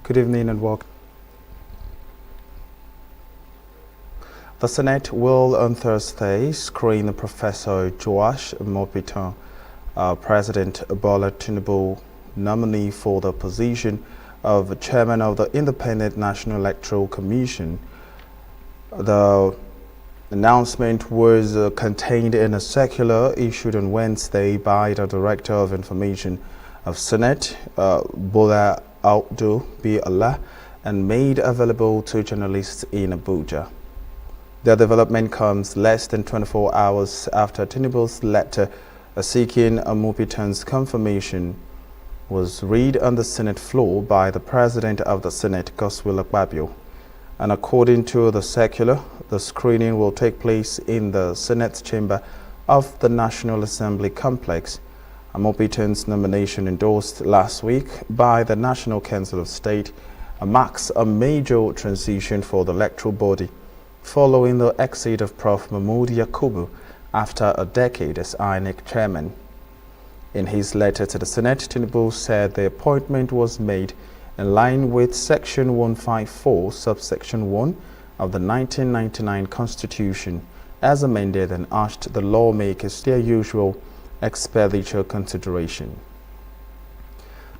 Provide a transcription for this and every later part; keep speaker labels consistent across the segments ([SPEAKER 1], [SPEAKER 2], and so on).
[SPEAKER 1] Good evening and welcome. The Senate will on Thursday screen Professor Joash Mopitan, President Bola Tinubu nominee for the position of Chairman of the Independent National Electoral Commission. The announcement was contained in a circular issued on Wednesday by the Director of Information of Senate, Bola Audu B. Allah, and made available to journalists in Abuja. The development comes less than 24 hours after Tinubu's letter seeking Mopitan's confirmation was read on the Senate floor by the President of the Senate, Godswill Akpabio. And according to the circular, the screening will take place in the Senate chamber of the National Assembly complex. Mopitan's nomination, endorsed last week by the National Council of State, marks a major transition for the electoral body, following the exit of Prof. Mahmood Yakubu after a decade as INEC chairman. In his letter to the Senate, Tinubu said the appointment was made in line with Section 154, subsection 1 of the 1999 Constitution, as amended, and urged the lawmakers their usual expenditure consideration.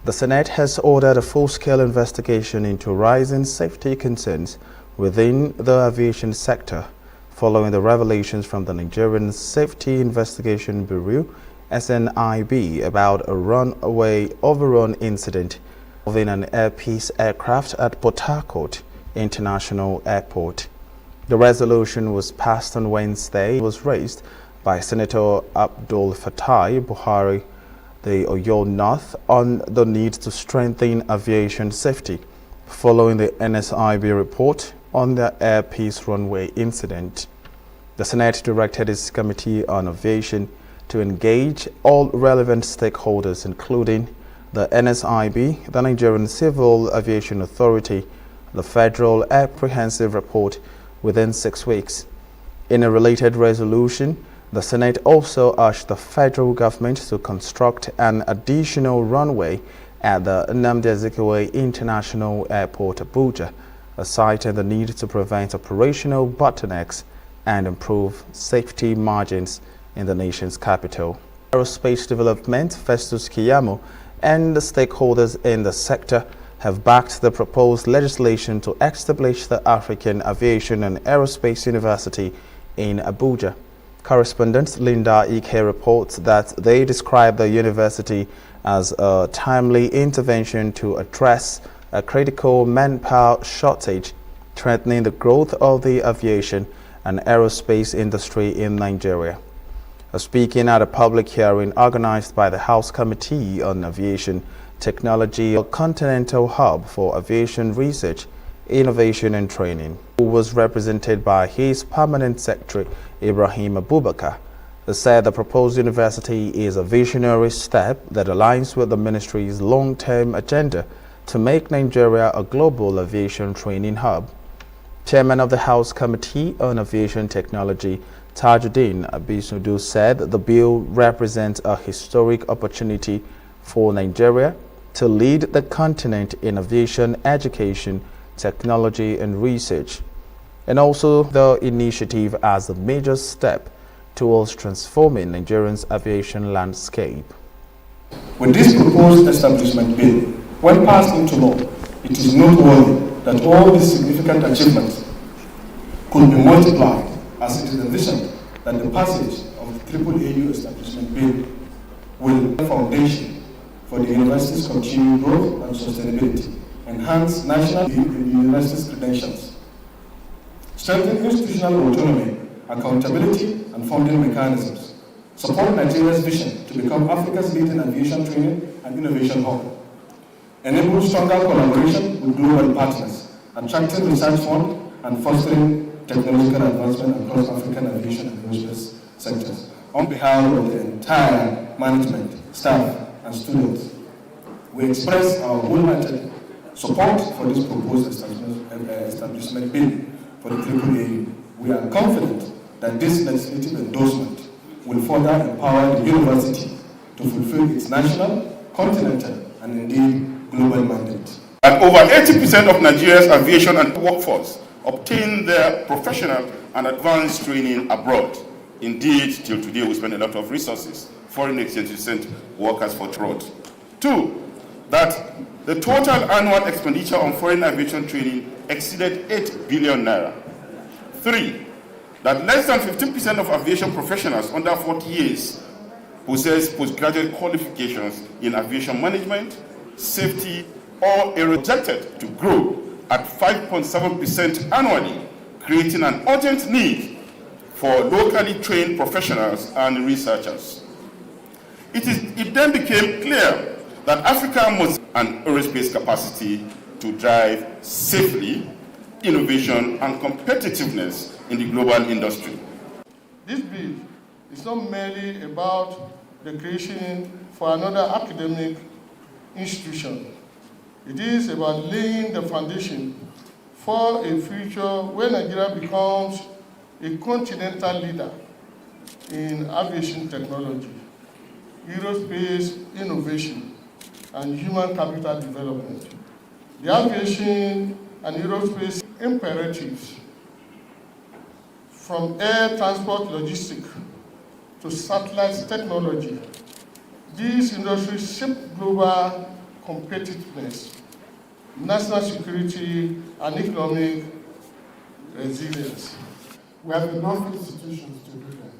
[SPEAKER 1] The Senate has ordered a full-scale investigation into rising safety concerns within the aviation sector, following the revelations from the Nigerian Safety Investigation Bureau, SNIB, about a runway overrun incident involving an Air Peace aircraft at Port Harcourt International Airport. The resolution was passed on Wednesday. It was raised by Senator Abdul Fatai Buhari, the Oyo North, on the need to strengthen aviation safety following the NSIB report on the Air Peace runway incident. The Senate directed its Committee on Aviation to engage all relevant stakeholders, including the NSIB, the Nigerian Civil Aviation Authority, the Federal Apprehensive Report, within 6 weeks. In a related resolution, the Senate also urged the federal government to construct an additional runway at the Nnamdi Azikiwe International Airport, Abuja, citing the need to prevent operational bottlenecks and improve safety margins in the nation's capital. Aerospace Development, Festus Keyamo, and the stakeholders in the sector have backed the proposed legislation to establish the African Aviation and Aerospace University in Abuja. Correspondent Linda Ike reports that they describe the university as a timely intervention to address a critical manpower shortage, threatening the growth of the aviation and aerospace industry in Nigeria. Speaking at a public hearing organized by the House Committee on Aviation Technology, a continental hub for aviation research, innovation and training, who was represented by his permanent secretary, Ibrahim Abubakar, said the proposed university is a visionary step that aligns with the ministry's long-term agenda to make Nigeria a global aviation training hub. Chairman of the House Committee on Aviation Technology, Tajuddin Abisudu, said the bill represents a historic opportunity for Nigeria to lead the continent in aviation education, technology and research, and also the initiative as a major step towards transforming Nigeria's aviation landscape.
[SPEAKER 2] With this proposed establishment bill, when passed into law, it is noteworthy that all these significant achievements could be multiplied, as it is envisioned that the passage of the AAAU establishment bill will lay the foundation for the university's continued growth and sustainability, enhance national and the university's credentials, strengthen institutional autonomy, accountability and funding mechanisms, support Nigeria's vision to become Africa's leading aviation training and innovation hub, enable stronger collaboration with global partners, attracting research funds and fostering technological advancement across African aviation and aerospace sectors. On behalf of the entire management, staff and students, we express our wholehearted support for this proposed establishment bill for the AAAU. We are confident that this legislative endorsement will further empower the university to fulfill its national, continental, and indeed global mandate.
[SPEAKER 3] And over 80% of Nigeria's aviation and workforce obtain their professional and advanced training abroad. Indeed, till today, we spend a lot of resources, foreign exchange, to send workers for abroad. 2, that the total annual expenditure on foreign aviation training exceeded 8 billion naira. 3, that less than 15% of aviation professionals under 40 years possess postgraduate qualifications in aviation management, safety, or are projected to grow at 5.7% annually, creating an urgent need for locally trained professionals and researchers. It then became clear that Africa must have an aerospace capacity to drive safely innovation and competitiveness in the global industry.
[SPEAKER 4] This bill is not merely about the creation for another academic institution. It is about laying the foundation for a future where Nigeria becomes a continental leader in aviation technology, aerospace innovation, and human capital development. The aviation and aerospace imperatives, from air transport logistics to satellite technology, these industries shape global competitiveness, national security, and economic resilience.
[SPEAKER 5] We have enough institutions to do that,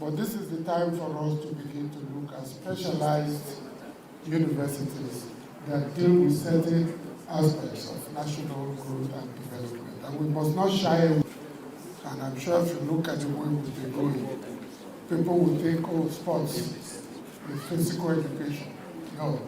[SPEAKER 5] but this is the time for us to begin to look at specialized universities that deal with certain aspects of national growth and development. And we must not shy away. And I'm sure if you look at the way we've been going, people will think, oh, sports is physical education. No.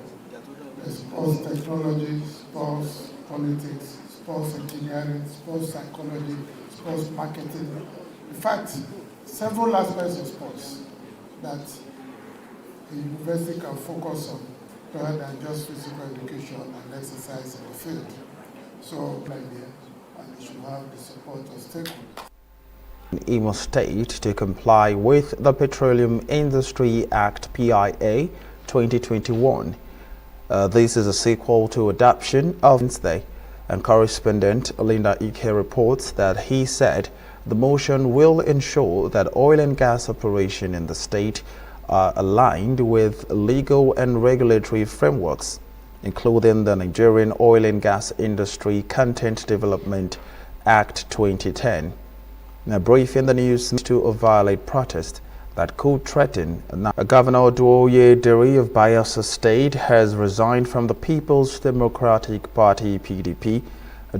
[SPEAKER 5] There's sports technology, sports politics, sports engineering, sports psychology, sports marketing. In fact, several aspects of sports that the university can focus on rather than just physical education and exercise in the field. So, and they should have the support of stakeholders.
[SPEAKER 1] Imo State to comply with the Petroleum Industry Act PIA 2021. This is a sequel to adoption of Wednesday, and correspondent Linda Ike reports that he said the motion will ensure that oil and gas operation in the state are aligned with legal and regulatory frameworks, including the Nigerian Oil and Gas Industry Content Development Act 2010. In a brief in the news to violate protest that could threaten. Governor Duoye Diri of Bayelsa State has resigned from the People's Democratic Party (PDP).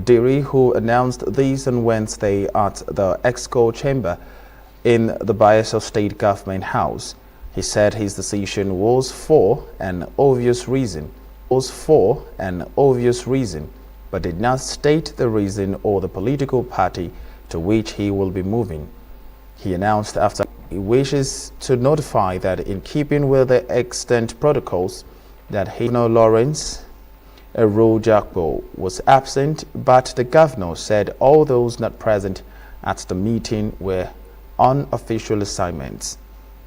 [SPEAKER 1] Diri, who announced this on Wednesday at the Exco Chamber in the Bayelsa State Government House, he said his decision was for an obvious reason, but did not state the reason or the political party to which he will be moving. He announced after he wishes to notify that in keeping with the extant protocols that Governor Lawrence Erojakbo was absent, but the governor said all those not present at the meeting were on official assignments.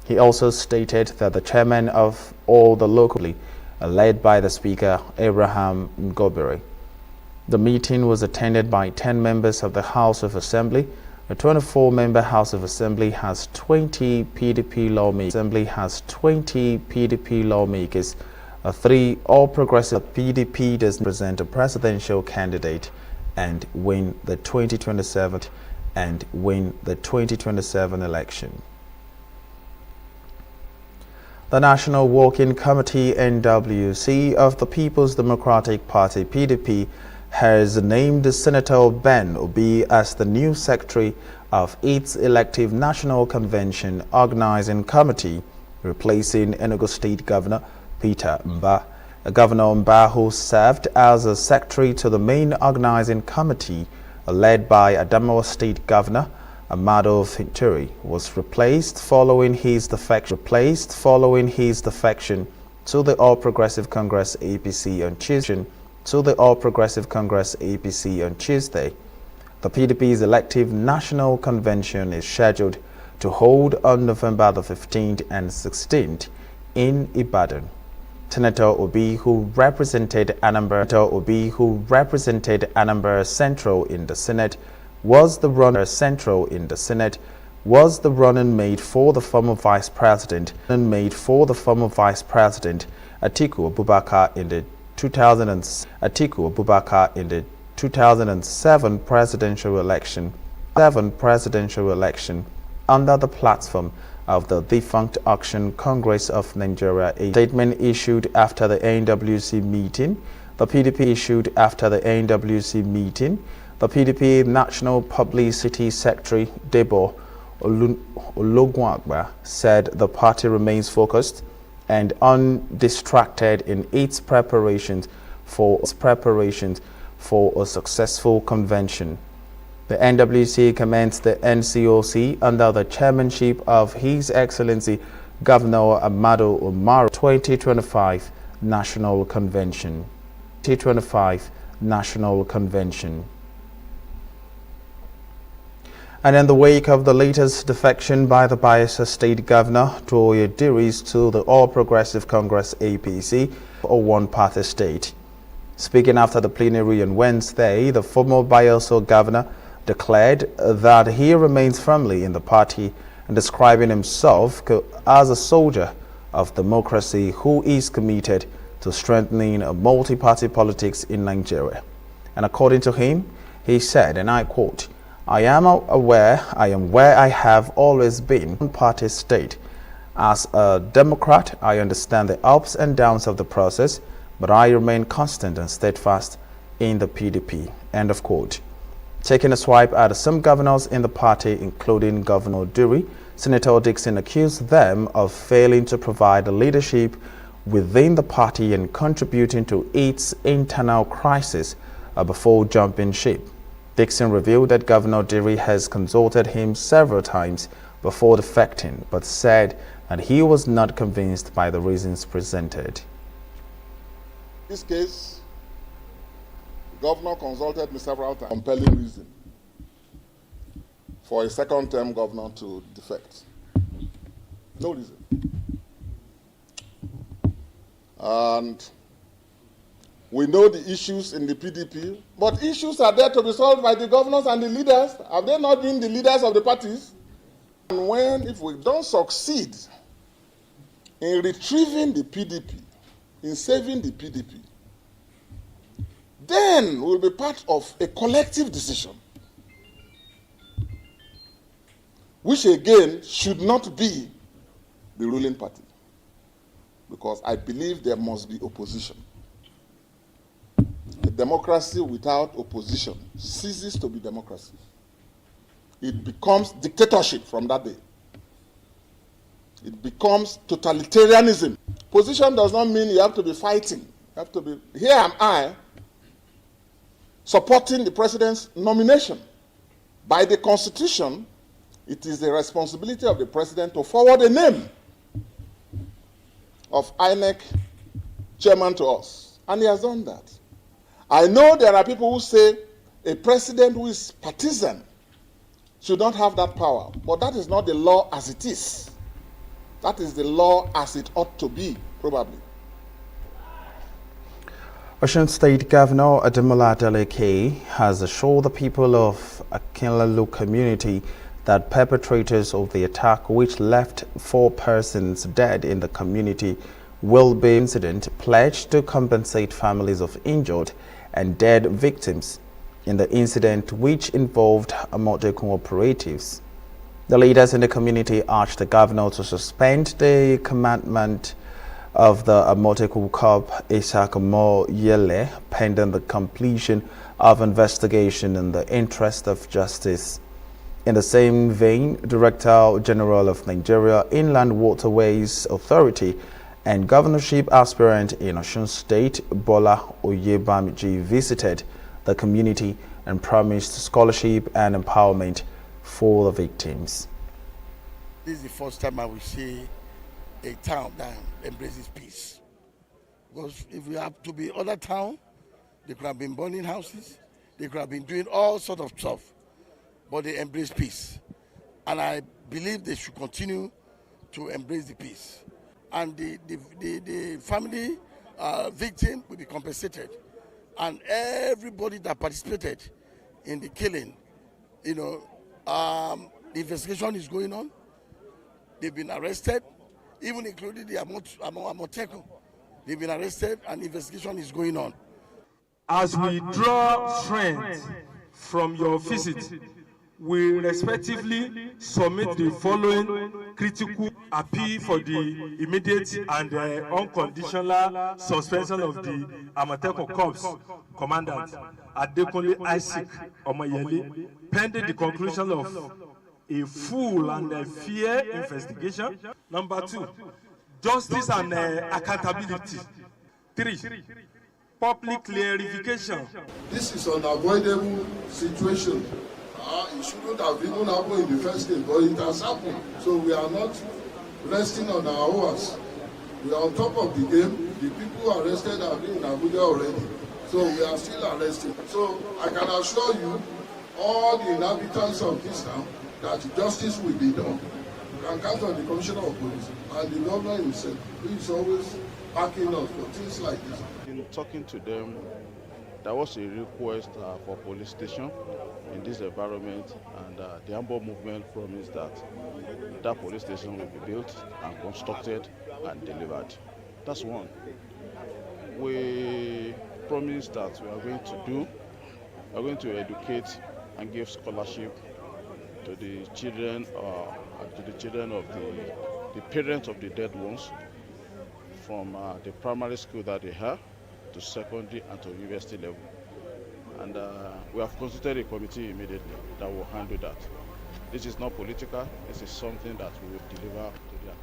[SPEAKER 1] He also stated that the chairman of all the locally led by the Speaker Abraham Ngobere. The meeting was attended by 10 members of the House of Assembly. The 24-member House of Assembly has 20 PDP lawmakers. 3 All Progressive PDP does present a presidential candidate and win the 2027 election. The National Working Committee (NWC) of the People's Democratic Party (PDP) has named Senator Ben Obi as the new secretary of its elective National Convention Organizing Committee, replacing Enugu State Governor Peter Mba. Governor Mba, who served as a secretary to the main organizing committee led by Adamawa State Governor Amado Finturi, was replaced following his defection to the All Progressive Congress (APC) on Tuesday. The PDP's elective National Convention is scheduled to hold on November the 15th and 16th in Ibadan. Senator Obi, who represented Anambra Central in the Senate, was the running mate for the former Vice President Atiku Abubakar in the 2007 presidential election under the platform of the defunct Action Congress of Nigeria. A statement issued after the NWC meeting, the PDP National Publicity Secretary Debo Ologunagba said the party remains focused and undistracted in its preparations for a successful convention. The NWC commenced the NCOC under the chairmanship of His Excellency Governor Amadu Umaru 2025 National Convention. And in the wake of the latest defection by the Bayelsa State Governor Toye Diris to the All Progressive Congress APC, a one-party state. Speaking after the plenary on Wednesday, the former Bayelsa governor declared that he remains firmly in the party and describing himself as a soldier of democracy who is committed to strengthening multi-party politics in Nigeria. And according to him, he said, and I quote, I am where I have always been, one-party state. As a Democrat, I understand the ups and downs of the process, but I remain constant and steadfast in the PDP. End of quote. Taking a swipe at some governors in the party, including Governor Duri, Senator Dixon accused them of failing to provide leadership within the party and contributing to its internal crisis before jumping ship. Dixon revealed that Governor Duri has consulted him several times before defecting, but said that he was not convinced by the reasons presented.
[SPEAKER 6] In this case, the governor consulted me several times. Compelling reason for a second-term governor to defect. No reason. And we know the issues in the PDP, but issues are there to be solved by the governors and the leaders. Have they not been the leaders of the parties? And if we don't succeed in retrieving the PDP, in saving the PDP, then we'll be part of a collective decision, which again should not be the ruling party, because I believe there must be opposition. A democracy without opposition ceases to be democracy. It becomes dictatorship from that day. It becomes totalitarianism. Position does not mean you have to be fighting. You have to be, here am I, supporting the president's nomination. By the Constitution, it is the responsibility of the president to forward a name of INEC chairman to us. And he has done that. I know there are people who say a president who is partisan should not have that power, but that is not the law as it is. That is the law as it ought to be, probably.
[SPEAKER 1] Osun State Governor Ademola Adeleke has assured the people of Akinlalu community that perpetrators of the attack, which left 4 persons dead in the community, will be incident pledged to compensate families of injured and dead victims in the incident, which involved Amotekun operatives. The leaders in the community urged the governor to suspend the commandment of the Amotekun Cop Isaac Moyele pending the completion of investigation in the interest of justice. In the same vein, Director General of Nigeria Inland Waterways Authority and governorship aspirant in Osun State, Bola Oyebamiji, visited the community and promised scholarship and empowerment for the victims.
[SPEAKER 7] This is the first time I will see a town that embraces peace. Because if we have to be other town, they could have been burning houses, they could have been doing all sorts of stuff, but they embrace peace. And I believe they should continue to embrace the peace. and the family victim will be compensated, and everybody that participated in the killing, the investigation is going on. They've been arrested, even including the Amotekun. They've been arrested, and investigation is going on.
[SPEAKER 8] As we draw strength from your visit, we respectively submit the following critical appeal for the immediate and unconditional suspension of the Amotekun Corps Commandant Adekunle Isaac Omoyele, pending the conclusion of a full and fair investigation. Number 2, justice and accountability. 3, public clarification.
[SPEAKER 5] This is an unavoidable situation. It shouldn't have even happened in the first place, but it has happened. So we are not resting on our oars. We are on top of the game. The people arrested have been in Abuja already. So we are still arresting. So I can assure you, all the inhabitants of this town, that justice will be done. You can count on the Commissioner of Police and the governor himself, who is always backing us for things like this.
[SPEAKER 9] In talking to them, there was a request for police station in this environment, and the Ambo movement promised that that police station will be built and constructed and delivered. That's one. We promised that we are going to educate and give scholarship to the children of the parents of the dead ones, from the primary school that they have to secondary and to university level. And we have constituted a committee immediately that will handle that. This is not political, this is something that we will deliver to their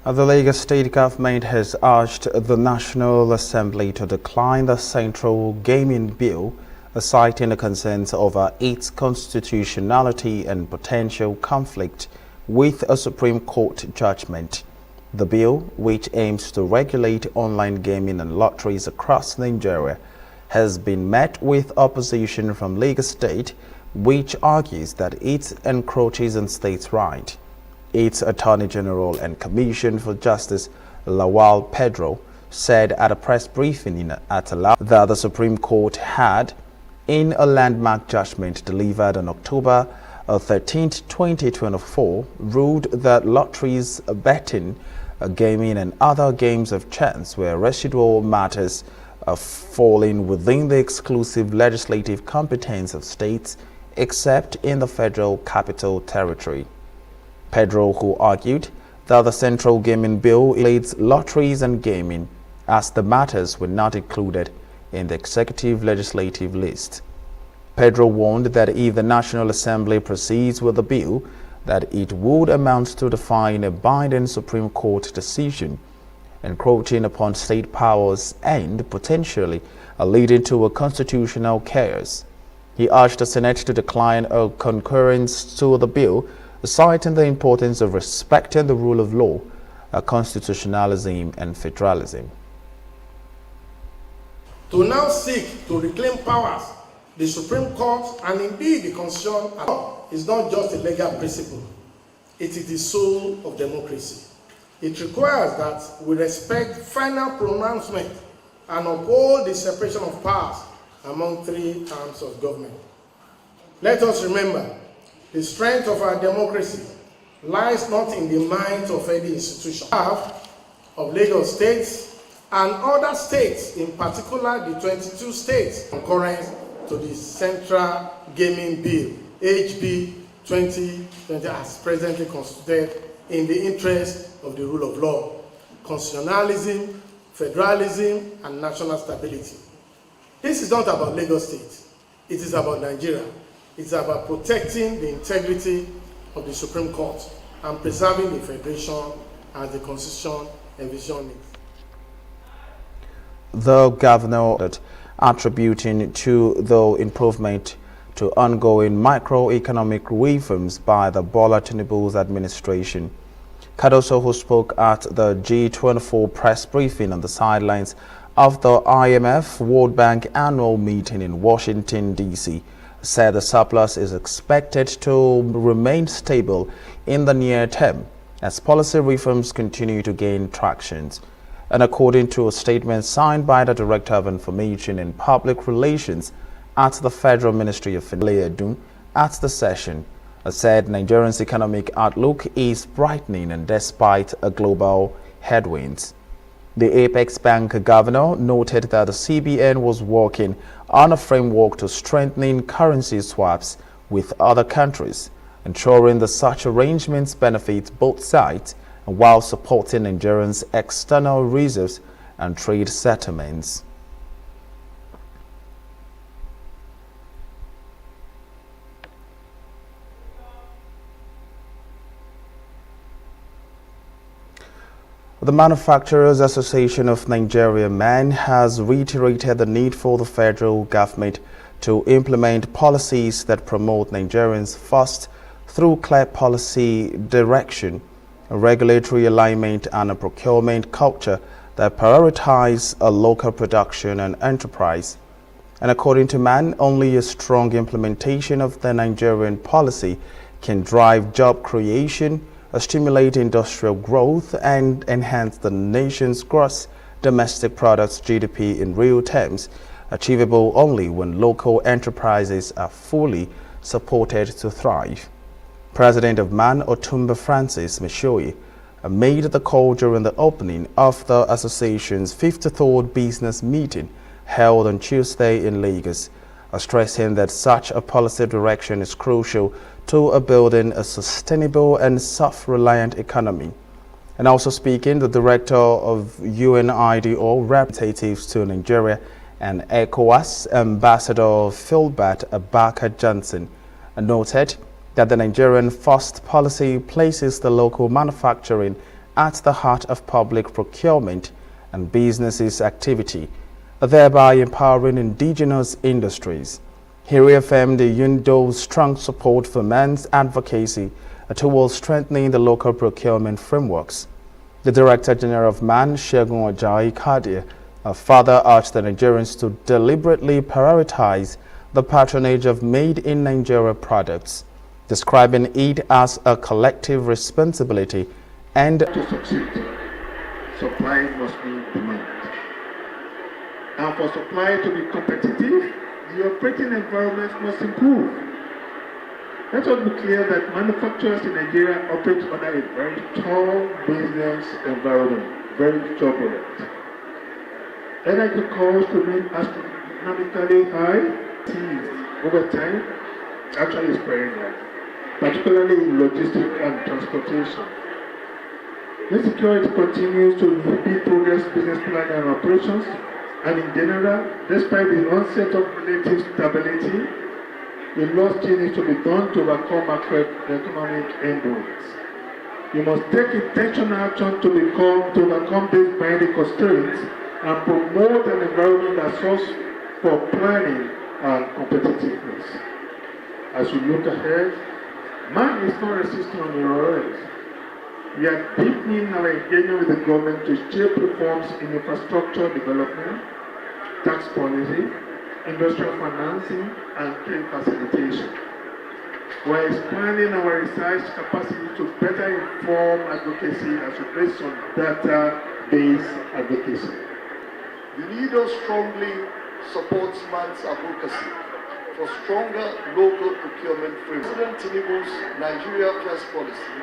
[SPEAKER 9] people.
[SPEAKER 1] The Lagos State government has urged the National Assembly to decline the Central Gaming Bill, citing the concerns over its constitutionality and potential conflict with a Supreme Court judgment. The bill, which aims to regulate online gaming and lotteries across Nigeria, has been met with opposition from Lagos State, which argues that it encroaches on states' rights. Its Attorney General and Commission for Justice, Lawal Pedro, said at a press briefing at Alaba that the Supreme Court had, in a landmark judgment delivered on October 13, 2024, ruled that lotteries, betting, gaming and other games of chance were residual matters falling within the exclusive legislative competence of states, except in the Federal Capital Territory. Pedro, who argued that the Central Gaming Bill relates lotteries and gaming, as the matters were not included in the executive legislative list. Pedro warned that if the National Assembly proceeds with the bill, that it would amount to defying a binding Supreme Court decision, encroaching upon state powers and potentially leading to a constitutional chaos. He urged the Senate to decline a concurrence to the bill, citing the importance of respecting the rule of law, constitutionalism and federalism.
[SPEAKER 4] To now seek to reclaim powers, the Supreme Court and indeed the Constitution is not just a legal principle. It is the soul of democracy. It requires that we respect final pronouncement and uphold the separation of powers among three arms of government. Let us remember, the strength of our democracy lies not in the minds of any institution. Of Lagos State and other states, in particular the 22 states concurrent to the Central Gaming Bill, HB 2020, as presently constituted in the interest of the rule of law, constitutionalism, federalism, and national stability. This is not about Lagos State. It is about Nigeria. It's about protecting the integrity of the Supreme Court and preserving the federation as the Constitution envisions it.
[SPEAKER 1] The governor attributing to the improvement to ongoing microeconomic reforms by the Bola Tinubu's administration. Cardoso, who spoke at the G24 press briefing on the sidelines of the IMF World Bank annual meeting in Washington, D.C., said the surplus is expected to remain stable in the near term as policy reforms continue to gain traction. And according to a statement signed by the Director of Information and Public Relations at the Federal Ministry of Finance at the session, said Nigeria's economic outlook is brightening and despite a global headwinds. The Apex Bank governor noted that the CBN was working on a framework to strengthening currency swaps with other countries, ensuring that such arrangements benefit both sides while supporting Nigerians' external reserves and trade settlements. The Manufacturers Association of Nigeria (MAN) has reiterated the need for the federal government to implement policies that promote Nigerians first through clear policy direction, a regulatory alignment, and a procurement culture that prioritize a local production and enterprise. And according to MAN, only a strong implementation of the Nigerian policy can drive job creation, stimulate industrial growth, and enhance the nation's gross domestic products (GDP) in real terms, achievable only when local enterprises are fully supported to thrive. President of MAN, Otumba Francis Mishoyi, made the call during the opening of the association's 53rd business meeting held on Tuesday in Lagos, stressing that such a policy direction is crucial to building a sustainable and self-reliant economy. And also speaking, the director of UNIDO representatives to Nigeria and ECOWAS, Ambassador Philbert Abaka Johnson, noted that the Nigerian First policy places the local manufacturing at the heart of public procurement and businesses' activity, thereby empowering indigenous industries. He reaffirmed the UNIDO's strong support for MAN's advocacy towards strengthening the local procurement frameworks. The Director General of MAN, Segun Ajayi Kadir, further urged the Nigerians to deliberately prioritize the patronage of made-in-Nigeria products, describing it as a collective responsibility and
[SPEAKER 10] to succeed, supply must meet demand. And for supply to be competitive, the operating environment must improve. Let us be clear that manufacturers in Nigeria operate under a very tough business environment, very turbulent. Energy costs remain astronomically high. Over time, actually is perennial, particularly in logistics and transportation. Insecurity continues to impede progress business planning and operations, and in general, despite the onset of relative stability, a lot still needs to be done to overcome macroeconomic headwinds. You must take intentional action to overcome these binding constraints and promote an environment that solves for planning and competitiveness. As we look ahead, MAN is not resisting on the horizon. We are deepening our engagement with the government to shape reforms in infrastructure development, tax policy, industrial financing, and trade facilitation. We are expanding our research capacity to better inform advocacy as based on data-based advocacy.
[SPEAKER 11] UNIDO strongly supports MAN's advocacy for stronger local procurement framework. President Tinubu's Nigeria First policy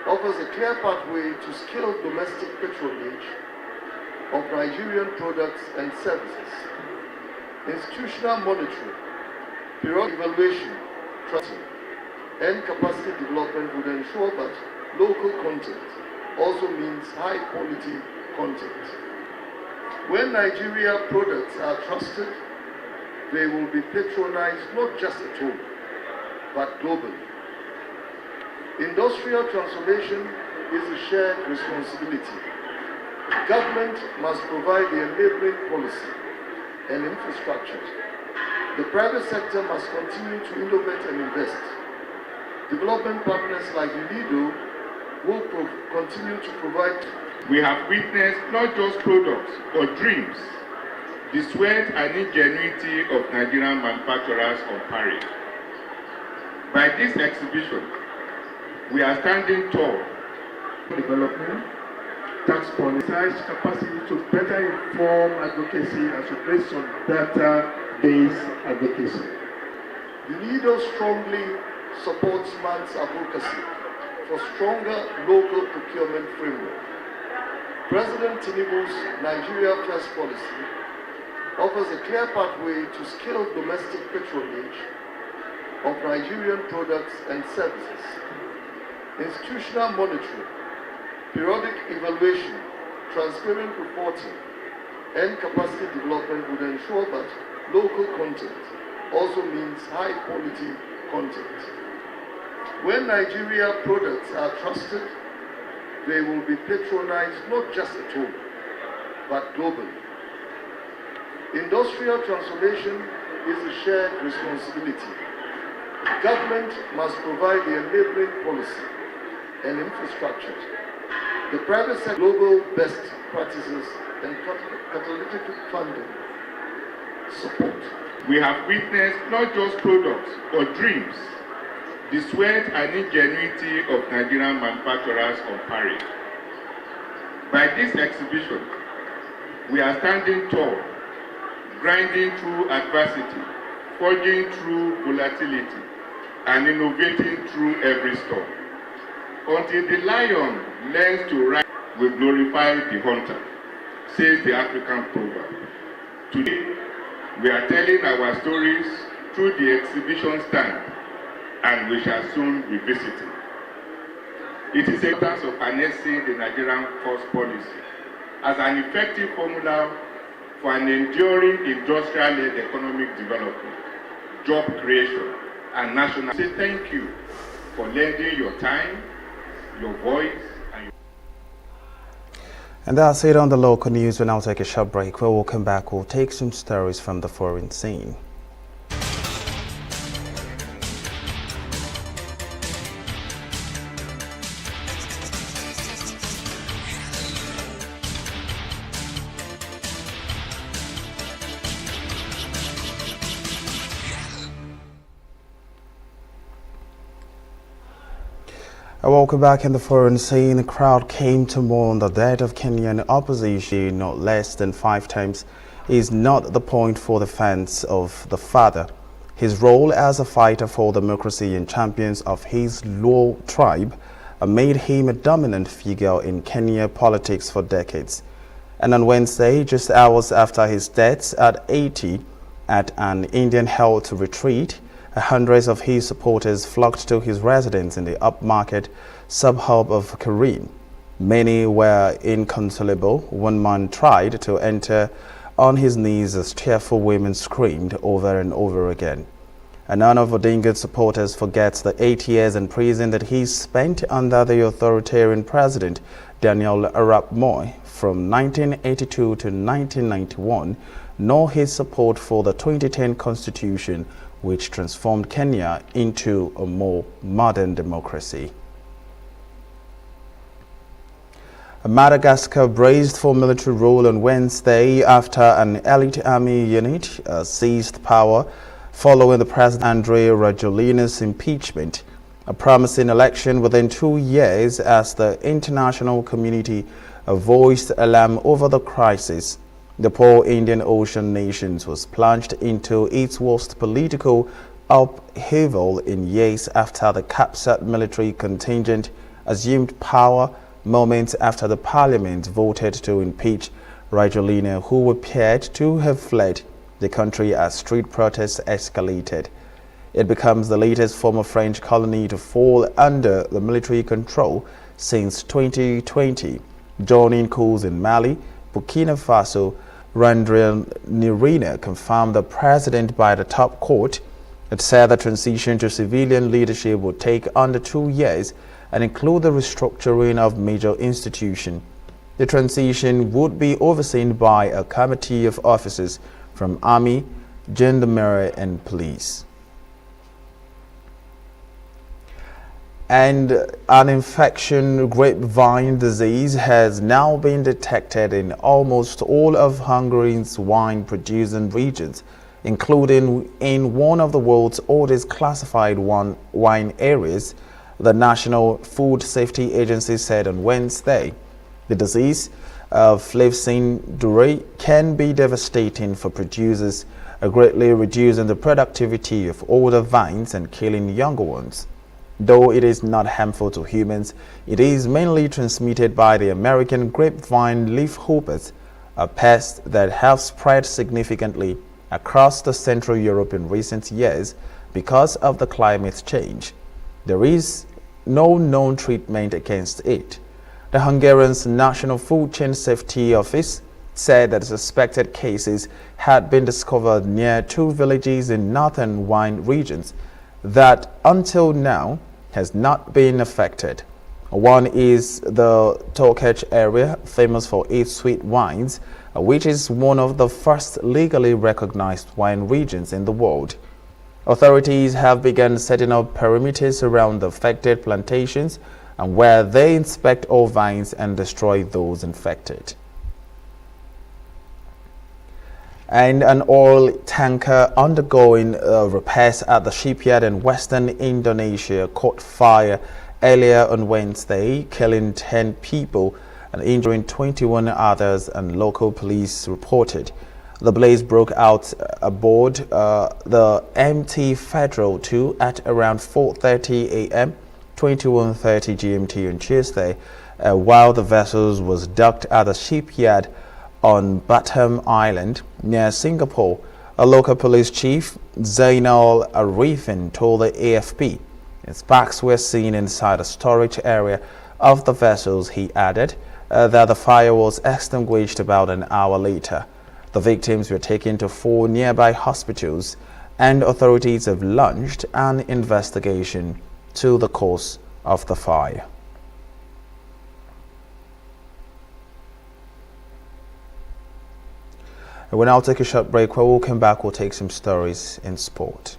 [SPEAKER 11] offers a clear pathway to scale domestic patronage of Nigerian products and services. Institutional monitoring, periodic evaluation, tracking, and capacity development would ensure that local content also means high-quality content. When Nigeria products are trusted, they will be patronized not just at home, but globally. Industrial transformation is a shared responsibility. Government must provide the enabling policy and infrastructure. The private sector must continue to innovate and invest. Development partners like UNIDO will continue to provide.
[SPEAKER 12] We have witnessed not just products, but dreams, the sweat and ingenuity of Nigerian manufacturers on parade. By this exhibition, we are standing tall
[SPEAKER 10] development, tax policy, capacity to better inform advocacy and to based on data-based advocacy.
[SPEAKER 11] The leader strongly supports man's advocacy for stronger local procurement framework. President Tinubu's Nigeria First policy offers a clear pathway to scale domestic patronage of Nigerian products and services. Institutional monitoring, periodic evaluation, transparent reporting, and capacity development would ensure that local content also means high-quality content. When Nigeria products are trusted, they will be patronized not just at home, but globally. Industrial transformation is a shared responsibility. Government must provide the enabling policy and infrastructure. The private sector, global best practices and catalytic funding support.
[SPEAKER 12] We have witnessed not just products but dreams, the sweat and ingenuity of Nigerian manufacturers on parade. By this exhibition, we are standing tall, grinding through adversity, forging through volatility, and innovating through every storm. Until the lion learns to ride, we glorify the hunter, says the African proverb. Today, we are telling our stories through the exhibition stand, and we shall soon be visiting. It is a task of harnessing the Nigerian First policy as an effective formula for an enduring industrial-led economic development, job creation, and national. Say thank you for lending your time, your voice, and your...
[SPEAKER 1] And that's it on the local news. We'll now take a short break. When we'll come back, we'll take some stories from the foreign scene. Welcome back. In the foreign scene, the crowd came to mourn the death of Kenyan opposition not less than 5 times is not the point for the fans of the father. His role as a fighter for democracy and champions of his Luo tribe made him a dominant figure in Kenya politics for decades. And on Wednesday, just hours after his death at 80 at an Indian held retreat, hundreds of his supporters flocked to his residence in the upmarket suburb of Karen. Many were inconsolable. One man tried to enter on his knees as tearful women screamed over and over again. And none of Odinga's supporters forgets the 8 years in prison that he spent under the authoritarian president Daniel Arap Moi from 1982 to 1991, nor his support for the 2010 constitution, which transformed Kenya into a more modern democracy. Madagascar braced for military rule on Wednesday after an elite army unit seized power following the President Andry Rajoelina's impeachment, a promising election within 2 years as the international community voiced alarm over the crisis. The poor Indian Ocean nations was plunged into its worst political upheaval in years after the captured military contingent assumed power moments after the parliament voted to impeach Rajoelina, who appeared to have fled the country as street protests escalated. It becomes the latest former French colony to fall under the military control since 2020, joining coups in Mali, Burkina Faso. Randrianirina confirmed the president by the top court. It said the transition to civilian leadership would take under 2 years and include the restructuring of major institutions. The transition would be overseen by a committee of officers from army, gendarmerie, and police. And an infection grapevine disease has now been detected in almost all of Hungary's wine-producing regions, including in one of the world's oldest classified wine areas, The National Food Safety Agency said on Wednesday the disease of Flavsin-Dure can be devastating for producers, greatly reducing the productivity of older vines and killing younger ones. Though it is not harmful to humans, it is mainly transmitted by the American grapevine leafhoppers, a pest that has spread significantly across the Central Europe in recent years because of the climate change. There is no known treatment against it. The Hungarian's National Food Chain Safety Office said that suspected cases had been discovered near 2 villages in northern wine regions that until now has not been affected. One is the Tokaj area, famous for its sweet wines, which is one of the first legally recognized wine regions in the world. Authorities have begun setting up perimeters around the affected plantations and where they inspect all vines and destroy those infected. And an oil tanker undergoing repairs at the shipyard in western Indonesia caught fire earlier on Wednesday, killing 10 people and injuring 21 others, and local police reported. The blaze broke out aboard the MT Federal 2 at around 4:30 a.m., 21:30 GMT on Tuesday, while the vessel was docked at the shipyard on Batam Island near Singapore. A local police chief, Zainal Arifin, told the AFP sparks were seen inside a storage area of the vessels. He added that the fire was extinguished about an hour later. The victims were taken to 4 nearby hospitals, and authorities have launched an investigation to the cause of the fire. We'll now take a short break. When we'll come back, we'll take some stories in sport.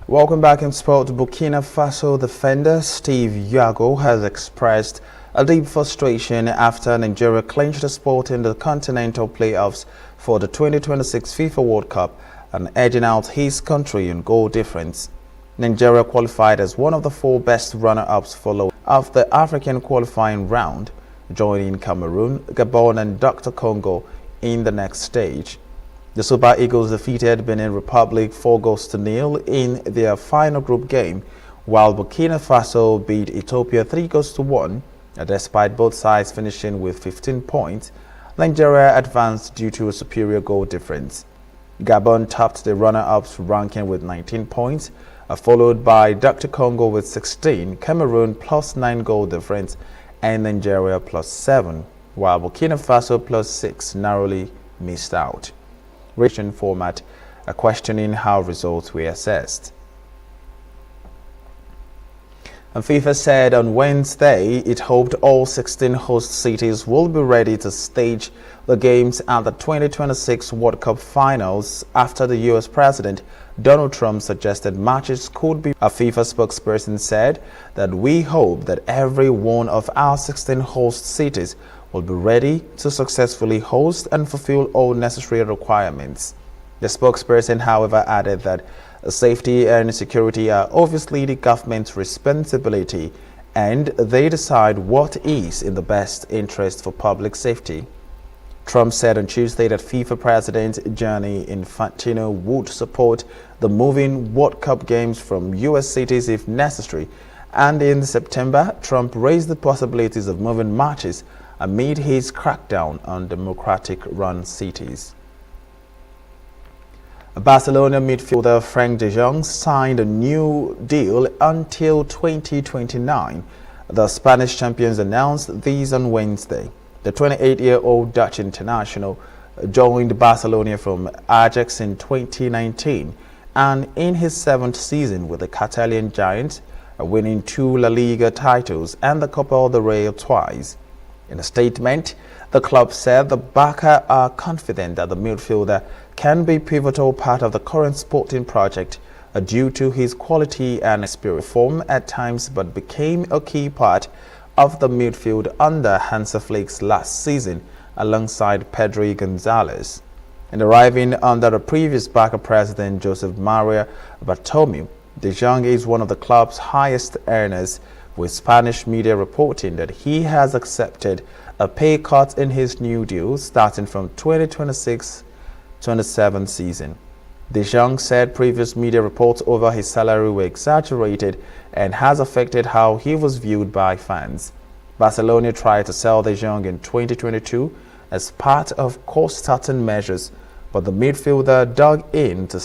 [SPEAKER 1] Welcome back in sport. Burkina Faso defender Steve Yago has expressed a deep frustration after Nigeria clinched the spot in the continental playoffs for the 2026 FIFA World Cup and edging out his country in goal difference. Nigeria qualified as one of the 4 best runner-ups following of the African qualifying round, joining Cameroon, Gabon and Dr. Congo in the next stage. The Super Eagles defeated Benin Republic 4-0 in their final group game, while Burkina Faso beat Ethiopia 3-1. Despite both sides finishing with 15 points, Nigeria advanced due to a superior goal difference. Gabon topped the runner-ups ranking with 19 points, followed by Dr. Congo with 16, Cameroon +9 goal difference, and Nigeria +7, while Burkina Faso +6 narrowly missed out. Region format, questioning how results were assessed. And FIFA said on Wednesday it hoped all 16 host cities will be ready to stage the games at the 2026 World Cup finals after the U.S. President Donald Trump suggested matches could be. A FIFA spokesperson said that we hope that every one of our 16 host cities will be ready to successfully host and fulfill all necessary requirements. The spokesperson, however, added that safety and security are obviously the government's responsibility, and they decide what is in the best interest for public safety. Trump said on Tuesday that FIFA President Gianni Infantino would support the moving World Cup games from U.S. cities if necessary, and in September, Trump raised the possibilities of moving matches amid his crackdown on democratic-run cities. Barcelona midfielder Frank de Jong signed a new deal until 2029. The Spanish champions announced these on Wednesday. The 28-year-old Dutch international joined Barcelona from Ajax in 2019 and in his 7th season with the Catalan Giants, winning 2 La Liga titles and the Copa del Rey twice. In a statement, the club said the Barca are confident that the midfielder can be a pivotal part of the current sporting project due to his quality and spirit. Form at times, but became a key part of the midfield under Hansi Flick's last season alongside Pedro Gonzalez. And arriving under the previous Barca president Josep Maria Bartomeu, De Jong is one of the club's highest earners, with Spanish media reporting that he has accepted a pay cut in his new deal starting from 2026-27 season. De Jong said previous media reports over his salary were exaggerated and has affected how he was viewed by fans. Barcelona tried to sell De Jong in 2022 as part of cost-cutting measures, but the midfielder dug in to